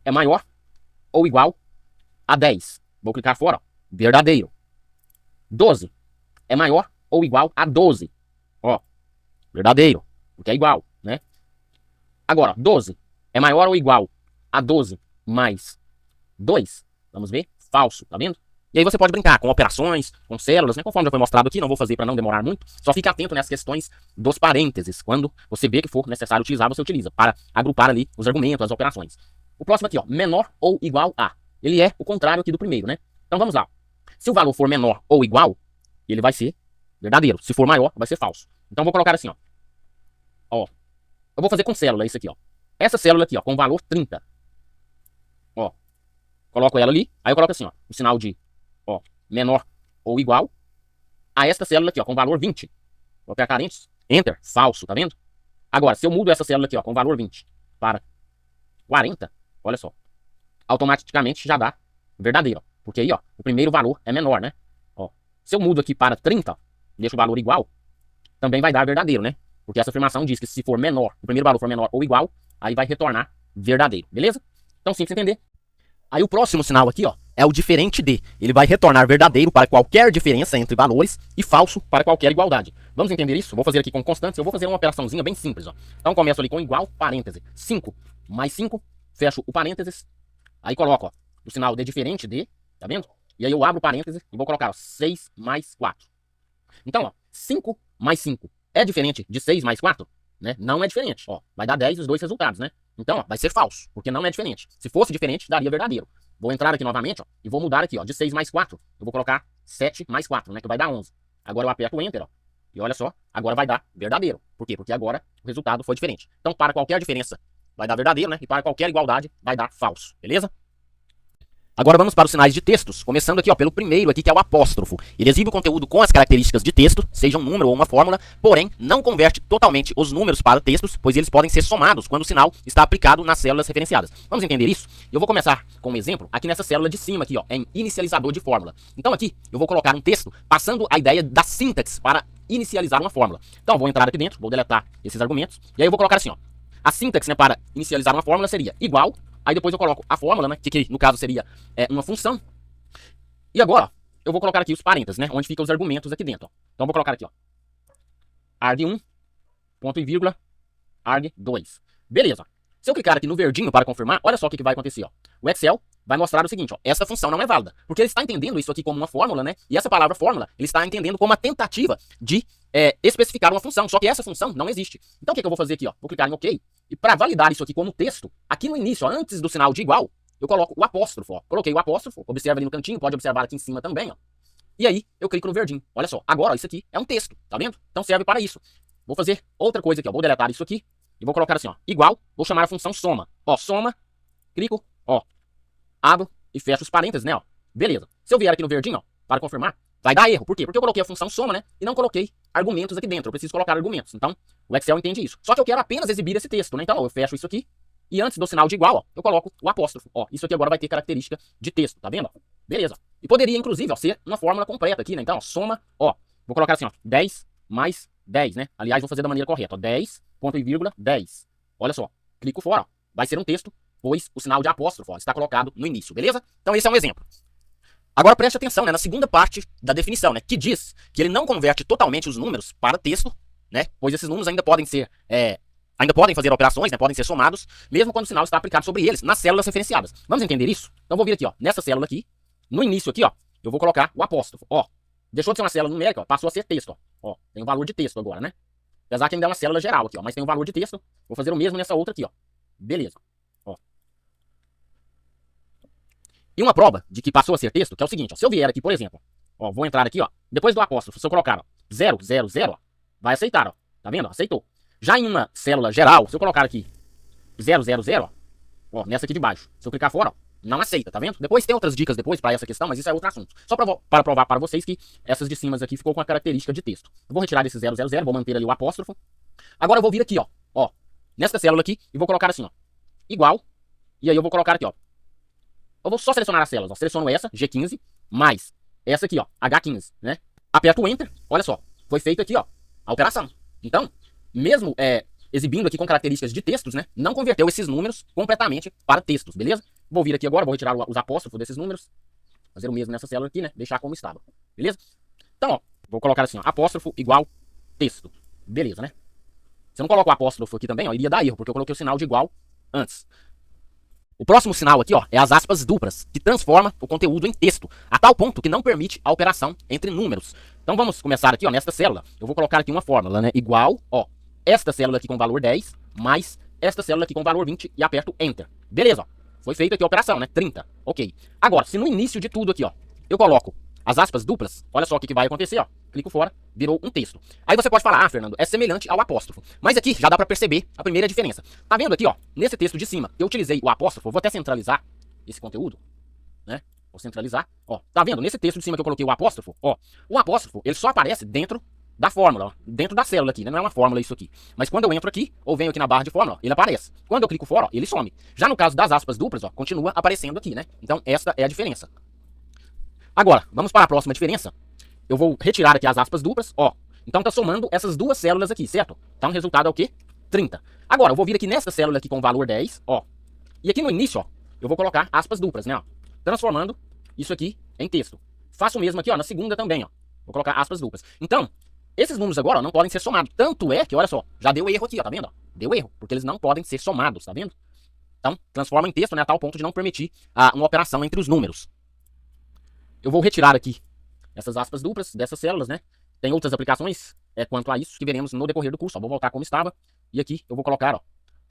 é maior ou igual a 10. Vou clicar fora, ó, verdadeiro. 12 é maior ou igual a 12. Ó, verdadeiro, porque é igual, né? Agora, 12 é maior ou igual a 12 mais 2. Vamos ver? Falso, tá vendo? E aí você pode brincar com operações, com células, né? Conforme já foi mostrado aqui, não vou fazer para não demorar muito. Só fique atento nessas questões dos parênteses. Quando você vê que for necessário utilizar, você utiliza para agrupar ali os argumentos, as operações. O próximo aqui, ó, menor ou igual a. Ele é o contrário aqui do primeiro, né? Então vamos lá. Se o valor for menor ou igual, ele vai ser verdadeiro. Se for maior, vai ser falso. Então vou colocar assim, ó. Ó. Eu vou fazer com célula isso aqui, ó. Essa célula aqui, ó, com valor 30. Ó. Coloco ela ali. Aí eu coloco assim, ó, o sinal de, ó, menor ou igual a esta célula aqui, ó, com valor 20. Vou apertar Enter. Falso, tá vendo? Agora, se eu mudo essa célula aqui, ó, com valor 20 para 40, olha só. Automaticamente já dá verdadeiro, ó. Porque aí, ó, o primeiro valor é menor, né? Ó. Se eu mudo aqui para 30, ó, deixo o valor igual, também vai dar verdadeiro, né? Porque essa afirmação diz que se for menor, o primeiro valor for menor ou igual, aí vai retornar verdadeiro, beleza? Então, simples entender. Aí o próximo sinal aqui, ó, é o diferente de. Ele vai retornar verdadeiro para qualquer diferença entre valores e falso para qualquer igualdade. Vamos entender isso? Vou fazer aqui com constantes, eu vou fazer uma operaçãozinha bem simples, ó. Então começo ali com igual, parêntese, 5 mais 5, fecho o parênteses, aí coloco, ó, o sinal de diferente de, tá vendo? E aí eu abro o parêntese e vou colocar, ó, 6 mais 4. Então, ó, 5 mais 5 é diferente de 6 mais 4? Né? Não é diferente. Ó, vai dar 10 os dois resultados, né? Então, ó, vai ser falso, porque não é diferente. Se fosse diferente, daria verdadeiro. Vou entrar aqui novamente, ó, e vou mudar aqui, ó, de 6 mais 4. Eu vou colocar 7 mais 4, né? Que vai dar 11. Agora eu aperto o Enter, ó. E olha só, agora vai dar verdadeiro. Por quê? Porque agora o resultado foi diferente. Então, para qualquer diferença, vai dar verdadeiro, né? E para qualquer igualdade, vai dar falso. Beleza? Agora vamos para os sinais de textos, começando aqui, ó, pelo primeiro aqui, que é o apóstrofo. Ele exibe o conteúdo com as características de texto, seja um número ou uma fórmula, porém não converte totalmente os números para textos, pois eles podem ser somados quando o sinal está aplicado nas células referenciadas. Vamos entender isso? Eu vou começar com um exemplo aqui nessa célula de cima aqui, ó, em inicializador de fórmula. Então aqui eu vou colocar um texto passando a ideia da sintaxe para inicializar uma fórmula. Então eu vou entrar aqui dentro, vou deletar esses argumentos, e aí eu vou colocar assim, ó, a sintaxe, né, para inicializar uma fórmula seria igual. Aí depois eu coloco a fórmula, né, que no caso seria uma função. E agora, ó, eu vou colocar aqui os parênteses, né, onde ficam os argumentos aqui dentro. Ó. Então eu vou colocar aqui, ó, arg1, ponto e vírgula, arg2. Beleza. Se eu clicar aqui no verdinho para confirmar, olha só o que vai acontecer. Ó. O Excel vai mostrar o seguinte, ó, essa função não é válida, porque ele está entendendo isso aqui como uma fórmula, né, e essa palavra fórmula, ele está entendendo como uma tentativa de especificar uma função, só que essa função não existe. Então o que eu vou fazer aqui? Ó? Vou clicar em OK, e para validar isso aqui como texto, aqui no início, ó, antes do sinal de igual, eu coloco o apóstrofo. Ó. Coloquei o apóstrofo, observa ali no cantinho, pode observar aqui em cima também. Ó. E aí eu clico no verdinho. Olha só, agora ó, isso aqui é um texto, tá vendo? Então serve para isso. Vou fazer outra coisa aqui, ó. Vou deletar isso aqui e vou colocar assim, ó, igual, vou chamar a função soma. Ó, soma, clico, ó, abro e fecho os parênteses, né, ó. Beleza. Se eu vier aqui no verdinho, ó, para confirmar, vai dar erro. Por quê? Porque eu coloquei a função soma, né, e não coloquei argumentos aqui dentro. Eu preciso colocar argumentos. Então, o Excel entende isso. Só que eu quero apenas exibir esse texto, né? Então, ó, eu fecho isso aqui E antes do sinal de igual, ó, eu coloco o apóstrofo. Ó, isso aqui agora vai ter característica de texto, tá vendo? Beleza. E poderia, inclusive, ó, ser uma fórmula completa aqui, né? Então, ó, soma, ó, vou colocar assim, ó, 10 mais 10, né? Aliás, vou fazer da maneira correta, ó, 10, ponto e vírgula, 10. Olha só, clico fora, ó, vai ser um texto, pois o sinal de apóstrofo, ó, está colocado no início, beleza? Então, esse é um exemplo. Agora preste atenção, né, na segunda parte da definição, né, que diz que ele não converte totalmente os números para texto, né, pois esses números ainda podem ser, ainda podem fazer operações, né, podem ser somados, mesmo quando o sinal está aplicado sobre eles, nas células referenciadas. Vamos entender isso? Então vou vir aqui, ó, nessa célula aqui, no início aqui, ó, eu vou colocar o apóstrofo, ó, deixou de ser uma célula numérica, ó, passou a ser texto, ó, tem um valor de texto agora, né, apesar que ainda é uma célula geral aqui, ó, mas tem um valor de texto, vou fazer o mesmo nessa outra aqui, ó, beleza. E uma prova de que passou a ser texto, que é o seguinte, ó, se eu vier aqui, por exemplo, ó, vou entrar aqui, ó, depois do apóstrofo, se eu colocar, ó, 0, 0, 0, ó, vai aceitar, ó, tá vendo? Aceitou. Já em uma célula geral, se eu colocar aqui 0, 0, 0, ó, nessa aqui de baixo, se eu clicar fora, ó, não aceita, tá vendo? Depois tem outras dicas depois para essa questão, mas isso é outro assunto. Só para provar para vocês que essas de cima aqui ficou com a característica de texto. Eu vou retirar esse 0, 0, 0, vou manter ali o apóstrofo. Agora eu vou vir aqui, ó, nesta célula aqui, e vou colocar assim, ó, igual, e aí eu vou colocar aqui, ó, eu vou só selecionar as células, ó. Seleciono essa, G15, mais essa aqui, ó, H15, né? Aperto o Enter, olha só, foi feito aqui, ó, a operação. Então, mesmo exibindo aqui com características de textos, né, não converteu esses números completamente para textos, beleza? Vou vir aqui agora, vou retirar os apóstrofos desses números, fazer o mesmo nessa célula aqui, né, deixar como estava, beleza? Então, ó, vou colocar assim, ó, apóstrofo igual texto, beleza, né? Se eu não coloco o apóstrofo aqui também, ó, iria dar erro, porque eu coloquei o sinal de igual antes. O próximo sinal aqui, ó, é as aspas duplas, que transforma o conteúdo em texto, a tal ponto que não permite a operação entre números. Então vamos começar aqui, ó, nesta célula. Eu vou colocar aqui uma fórmula, né, igual, ó, esta célula aqui com valor 10, mais esta célula aqui com valor 20 e aperto Enter. Beleza, ó, foi feita aqui a operação, né, 30, ok. Agora, se no início de tudo aqui, ó, eu coloco as aspas duplas, olha só o que vai acontecer, ó. Clico fora, virou um texto. Aí você pode falar, ah, Fernando, é semelhante ao apóstrofo. Mas aqui já dá pra perceber a primeira diferença. Tá vendo aqui, ó, nesse texto de cima, eu utilizei o apóstrofo, vou até centralizar esse conteúdo, né? Vou centralizar, ó. Tá vendo? Nesse texto de cima que eu coloquei o apóstrofo, ó, o apóstrofo, ele só aparece dentro da fórmula, ó, dentro da célula aqui, né? Não é uma fórmula isso aqui. Mas quando eu entro aqui, ou venho aqui na barra de fórmula, ó, ele aparece. Quando eu clico fora, ó, ele some. Já no caso das aspas duplas, ó, continua aparecendo aqui, né? Então, esta é a diferença. Agora, vamos para a próxima diferença. Eu vou retirar aqui as aspas duplas, ó. Então tá somando essas duas células aqui, certo? Então o resultado é o quê? 30. Agora, eu vou vir aqui nessa célula aqui com o valor 10, ó. E aqui no início, ó, eu vou colocar aspas duplas, né, ó. Transformando isso aqui em texto. Faço o mesmo aqui, ó, na segunda também, ó. Vou colocar aspas duplas. Então, esses números agora, ó, não podem ser somados. Tanto é que, olha só, já deu erro aqui, ó, tá vendo? Ó? Deu erro, porque eles não podem ser somados, tá vendo? Então, transforma em texto, né, a tal ponto de não permitir uma operação entre os números. Eu vou retirar aqui essas aspas duplas dessas células, né? Tem outras aplicações quanto a isso que veremos no decorrer do curso. Ó, vou voltar como estava. E aqui eu vou colocar, ó,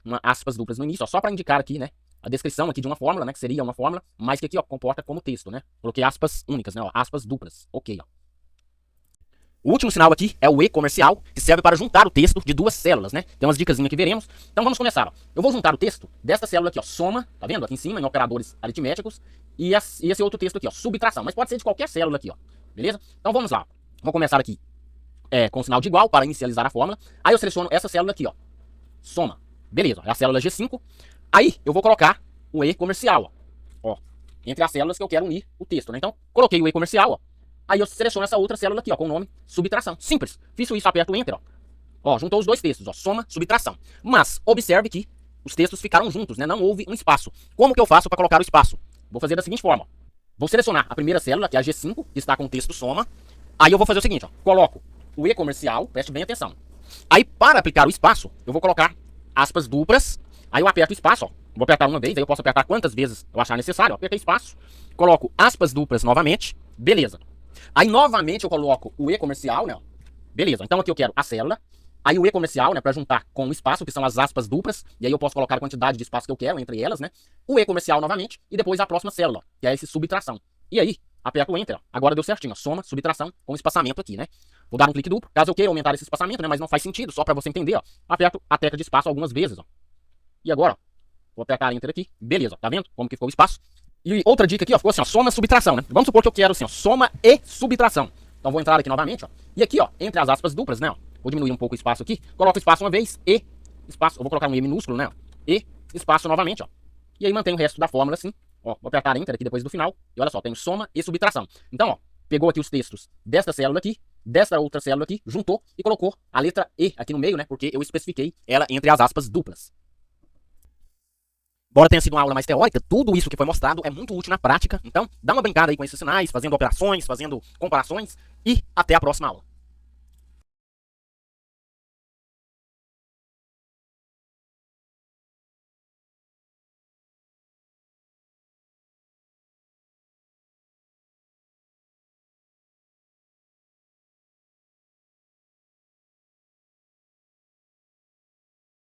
uma aspas duplas no início, ó, só para indicar aqui, né? A descrição aqui de uma fórmula, né? Que seria uma fórmula, mas que aqui, ó, comporta como texto, né? Coloquei aspas únicas, né? Ó, aspas duplas. Ok, ó. O último sinal aqui é o E comercial, que serve para juntar o texto de duas células, né? Tem umas dicas que veremos. Então vamos começar, ó. Eu vou juntar o texto desta célula aqui, ó, soma, tá vendo? Aqui em cima, em operadores aritméticos. E esse outro texto aqui, ó, subtração. Mas pode ser de qualquer célula aqui, ó. Beleza? Então vamos lá. Vou começar aqui com o sinal de igual para inicializar a fórmula. Aí eu seleciono essa célula aqui, ó. Soma. Beleza, é a célula G5. Aí eu vou colocar o E comercial, ó. Entre as células que eu quero unir o texto, né? Então, coloquei o E comercial, ó. Aí eu seleciono essa outra célula aqui, ó, com o nome subtração. Simples. Fiz isso, aperto o Enter, ó. Ó, juntou os dois textos, ó. Soma, subtração. Mas, observe que os textos ficaram juntos, né? Não houve um espaço. Como que eu faço para colocar o espaço? Vou fazer da seguinte forma, ó. Vou selecionar a primeira célula, que é a G5, que está com o texto soma. Aí eu vou fazer o seguinte, ó. Coloco o E comercial, preste bem atenção. Aí, para aplicar o espaço, eu vou colocar aspas duplas. Aí eu aperto o espaço, ó. Vou apertar uma vez, aí eu posso apertar quantas vezes eu achar necessário, ó. Apertei espaço. Coloco aspas duplas novamente. Beleza. Aí, novamente, eu coloco o E comercial, né? Beleza. Então, aqui eu quero a célula. Aí, o E comercial, né? Para juntar com o espaço, que são as aspas duplas. E aí, eu posso colocar a quantidade de espaço que eu quero entre elas, né? O E comercial novamente. E depois a próxima célula, que é esse subtração. E aí, aperto o Enter, ó. Agora deu certinho, ó. Soma, subtração, com espaçamento aqui, né? Vou dar um clique duplo, caso eu queira aumentar esse espaçamento, né? Mas não faz sentido, só para você entender, ó. Aperto a tecla de espaço algumas vezes, ó. E agora, ó. Vou apertar Enter aqui. Beleza, ó. Tá vendo como que ficou o espaço? E outra dica aqui, ó, ficou assim, ó, soma, subtração, né? Vamos supor que eu quero assim, ó, soma e subtração. Então vou entrar aqui novamente, ó. E aqui, ó, entre as aspas duplas, né, ó, vou diminuir um pouco o espaço aqui. Coloco o espaço uma vez, e espaço, eu vou colocar um E minúsculo, né, ó, e espaço novamente, ó. E aí mantenho o resto da fórmula assim, ó. Vou apertar Enter aqui depois do final, e olha só, tenho soma e subtração. Então, ó, pegou aqui os textos desta célula aqui, desta outra célula aqui, juntou e colocou a letra E aqui no meio, né? Porque eu especifiquei ela entre as aspas duplas. Embora tenha sido uma aula mais teórica, tudo isso que foi mostrado é muito útil na prática. Então, dá uma brincada aí com esses sinais, fazendo operações, fazendo comparações e até a próxima aula.